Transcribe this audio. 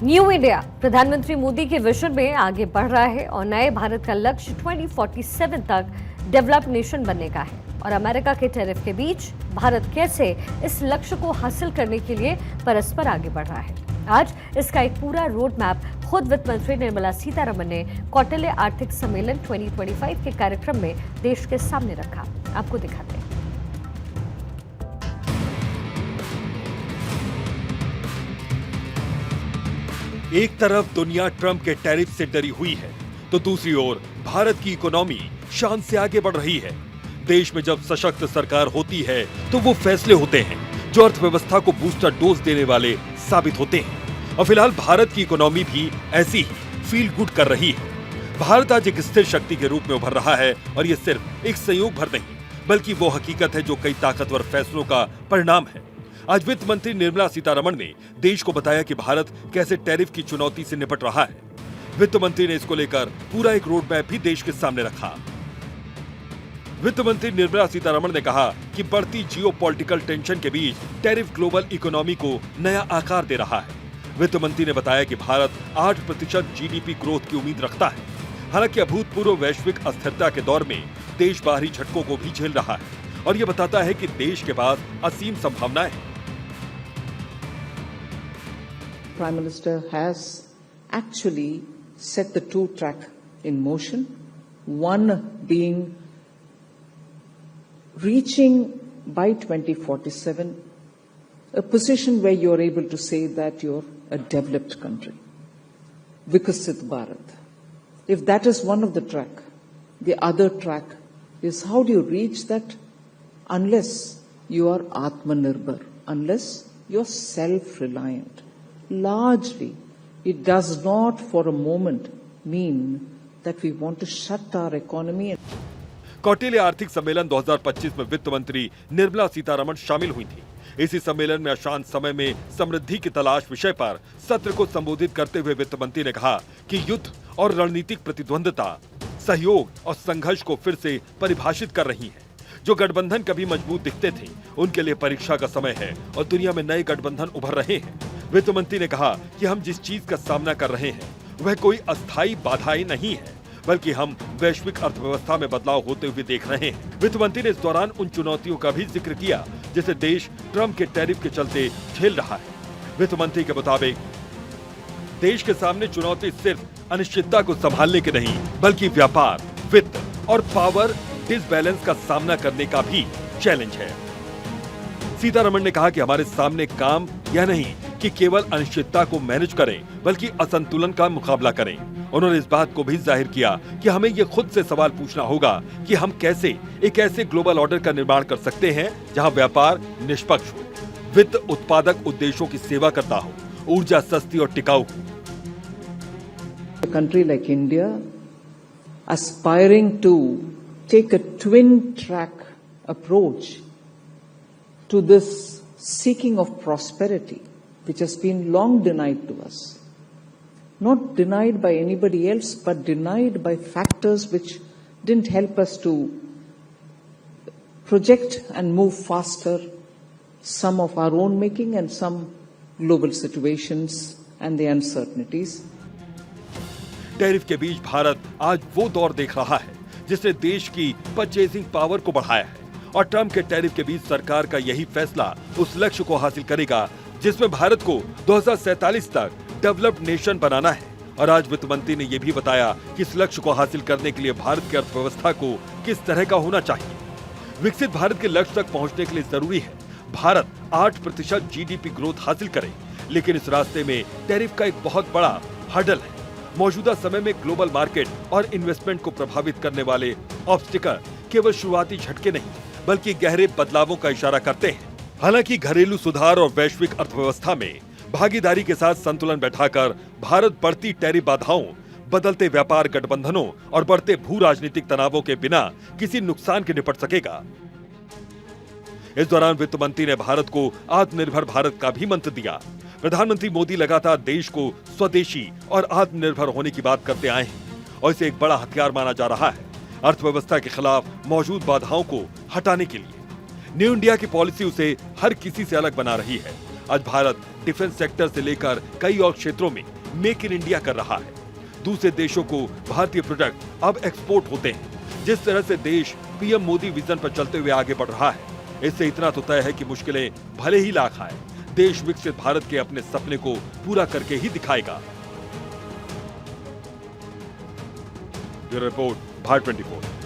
New India प्रधानमंत्री मोदी के vision में आगे बढ़ रहा है और नए भारत का लक्ष्य 2047 तक डेवलप नेशन बनने का है। और अमेरिका के टैरिफ के बीच भारत कैसे इस लक्ष्य को हासिल करने के लिए परस्पर आगे बढ़ रहा है, आज इसका एक पूरा रोड मैप खुद वित्त मंत्री निर्मला सीतारमण ने कौटिल्य आर्थिक सम्मेलन 2025 के कार्यक्रम में देश के सामने रखा। आपको दिखाते हैं। एक तरफ दुनिया ट्रंप के टैरिफ से डरी हुई है, तो दूसरी ओर भारत की इकोनॉमी शान से आगे बढ़ रही है। देश में जब सशक्त सरकार होती है तो वो फैसले होते हैं जो अर्थव्यवस्था को बूस्टर डोज देने वाले साबित होते हैं। और फिलहाल भारत की इकोनॉमी भी ऐसी ही फील गुड कर रही है। भारत आज एक स्थिर शक्ति के रूप में उभर रहा है और ये सिर्फ एक संयोग भर नहीं, बल्कि वो हकीकत है जो कई ताकतवर फैसलों का परिणाम है। आज वित्त मंत्री निर्मला सीतारमण ने देश को बताया कि भारत कैसे टैरिफ की चुनौती से निपट रहा है। वित्त मंत्री ने इसको लेकर पूरा एक रोड मैप भी देश के सामने रखा। वित्त मंत्री निर्मला सीतारमण ने कहा कि बढ़ती जियोपॉलिटिकल टेंशन के बीच टैरिफ ग्लोबल इकोनॉमी को नया आकार दे रहा है। वित्त मंत्री ने बताया कि भारत 8% जीडीपी ग्रोथ की उम्मीद रखता है। हालांकि अभूतपूर्व वैश्विक अस्थिरता के दौर में देश बाहरी झटकों को भी झेल रहा है और ये बताता है कि देश के पास असीम संभावनाएं हैं। Prime Minister has actually set the two track in motion, one being reaching by 2047 a position where you're able to say that you're a developed country, Vikasit Bharat. If that is one of the track, the other track is how do you reach that unless you are Atmanirbhar, unless you're self-reliant. Largely, it does not for a moment mean that we want to shut our economy. Kautilya आर्थिक सम्मेलन 2025 में वित्त मंत्री निर्मला सीतारमण शामिल हुई थी। इसी सम्मेलन में अशांत समय में समृद्धि की तलाश विषय पर सत्र को संबोधित करते हुए वित्त मंत्री ने कहा कि युद्ध और रणनीतिक प्रतिद्वंदता सहयोग और संघर्ष को फिर से परिभाषित कर रही है। जो गठबंधन कभी मजबूत दिखते थे उनके लिए परीक्षा का समय है और दुनिया में नए गठबंधन उभर रहे हैं। वित्त मंत्री ने कहा कि हम जिस चीज का सामना कर रहे हैं वह कोई अस्थायी बाधाएं नहीं है, बल्कि हम वैश्विक अर्थव्यवस्था में बदलाव होते हुए देख रहे हैं। वित्त मंत्री ने इस दौरान उन चुनौतियों का भी जिक्र किया जिसे देश ट्रंप के टैरिफ के चलते झेल रहा है। वित्त मंत्री के मुताबिक देश के सामने चुनौती सिर्फ अनिश्चितता को संभालने के नहीं, बल्कि व्यापार, वित्त और पावर डिसबैलेंस का सामना करने का भी चैलेंज है। सीतारमण ने कहा कि हमारे सामने काम यह नहीं कि केवल अनिश्चितता को मैनेज करें, बल्कि असंतुलन का मुकाबला करें। उन्होंने इस बात को भी जाहिर किया कि हमें ये खुद से सवाल पूछना होगा कि हम कैसे एक ऐसे ग्लोबल ऑर्डर का निर्माण कर सकते हैं जहां व्यापार निष्पक्ष हो, वित्त उत्पादक उद्देश्यों की सेवा करता हो, ऊर्जा सस्ती और टिकाऊ हो। A country like India aspiring to take a twin track approach to this seeking of prosperity, which has been long denied to us. Not denied by anybody else, but denied by factors which didn't help us to project and move faster, some of our own making and some global situations and the uncertainties. Tariff के बीच भारत आज वो दौर देख रहा है जिसने देश की परचेजिंग पावर को बढ़ाया है और ट्रंप के टैरिफ के बीच सरकार का यही फैसला उस लक्ष्य को हासिल करेगा जिसमें भारत को 2047 तक डेवलप्ड नेशन बनाना है। और आज वित्त मंत्री ने यह भी बताया कि इस लक्ष्य को हासिल करने के लिए भारत की अर्थव्यवस्था को किस तरह का होना चाहिए। विकसित भारत के लक्ष्य तक पहुंचने के लिए जरूरी है भारत 8% जीडीपी ग्रोथ हासिल करे, लेकिन इस रास्ते में टैरिफ का एक बहुत बड़ा हर्डल है। मौजूदा समय में ग्लोबल मार्केट और इन्वेस्टमेंट को प्रभावित करने वाले ऑब्स्टिकल केवल शुरुआती झटके नहीं, बल्कि गहरे बदलावों का इशारा करते हैं। हालांकि घरेलू सुधार और वैश्विक अर्थव्यवस्था में भागीदारी के साथ संतुलन बैठाकर भारत बढ़ती टैरिफ बाधाओं, बदलते व्यापार गठबंधनों और बढ़ते भू राजनीतिक तनावों के बिना किसी नुकसान के निपट सकेगा। इस दौरान वित्त मंत्री ने भारत को आत्मनिर्भर भारत का भी मंत्र दिया। प्रधानमंत्री मोदी लगातार देश को स्वदेशी और आत्मनिर्भर होने की बात करते आए हैं और इसे एक बड़ा हथियार माना जा रहा है अर्थव्यवस्था के खिलाफ मौजूद बाधाओं को हटाने के लिए। न्यू इंडिया की पॉलिसी उसे हर किसी से अलग बना रही है। आज भारत डिफेंस सेक्टर से लेकर कई और क्षेत्रों में मेक इन इंडिया कर रहा है। दूसरे देशों को भारतीय प्रोडक्ट अब एक्सपोर्ट होते हैं। जिस तरह से देश पीएम मोदी विजन पर चलते हुए आगे बढ़ रहा है, इससे इतना तो तय है कि मुश्किलें भले ही लाख आए, देश विकसित भारत के अपने सपने को पूरा करके ही दिखाएगा। Bureau report, Bharat 24।